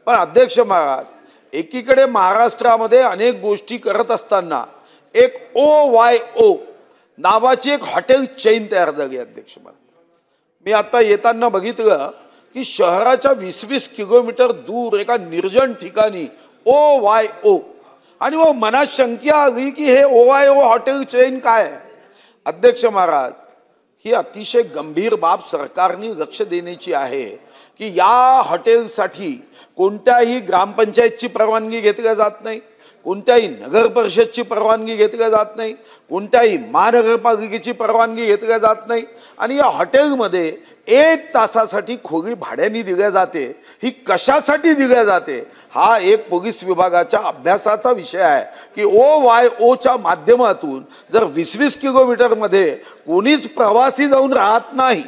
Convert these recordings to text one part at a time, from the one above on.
पण अध्यक्ष महाराज, एकीकडे महाराष्ट्रामध्ये अनेक गोष्टी करत असताना एक OYO नावाची एक हॉटेल चेन तयार झाली अध्यक्ष महाराज। मी आता येताना बघितलं की शहराच्या 20-20 किलोमीटर दूर एका निर्जन ठिकाणी OYO, आणि मग मनात शंका आली की हे OYO हॉटेल चेन काय आहे। अध्यक्ष महाराज, ही अतिशय गंभीर बाब सरकारने लक्ष देण्याची आहे की या हॉटेलसाठी कोणत्याही ग्रामपंचायतची परवानगी घेतली जात नाही, कोणत्याही नगर परिषदची परवानगी घेतली जात नाही, कोणत्याही महानगरपालिकेची परवानगी घेतली जात नाही, आणि या हॉटेलमध्ये 1 तासासाठी खोली भाड्याने दिल्या जाते। ही कशासाठी दिल्या जाते हा एक पोलीस विभागाच्या अभ्यासाचा विषय आहे की OYOच्या माध्यमातून जर 20-20 किलोमीटरमध्ये कोणीच प्रवासी जाऊन राहत नाही,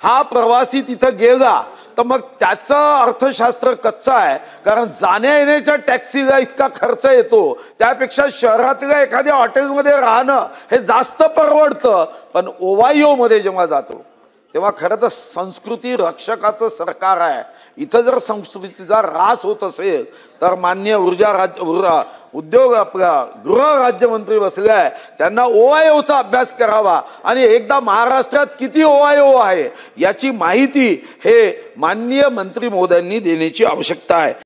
हा प्रवासी तिथं गेला तर मग त्याचं अर्थशास्त्र कच्चा आहे, कारण जाण्या येण्याच्या टॅक्सीला इतका खर्च येतो, त्यापेक्षा शहरातल्या एखाद्या हॉटेलमध्ये राहणं हे जास्त परवडतं। पण OYO मध्ये जेव्हा जातो तेव्हा खरं तर संस्कृती रक्षकाचं सरकार आहे। इथं जर संस्कृतीचा ऱ्हास होत असेल तर माननीय उद्योग आपला गृह राज्यमंत्री बसले आहे, त्यांना OYOचा अभ्यास करावा आणि एकदा महाराष्ट्रात किती OYO आहे याची माहिती हे माननीय मंत्री महोदयांनी देण्याची आवश्यकता आहे।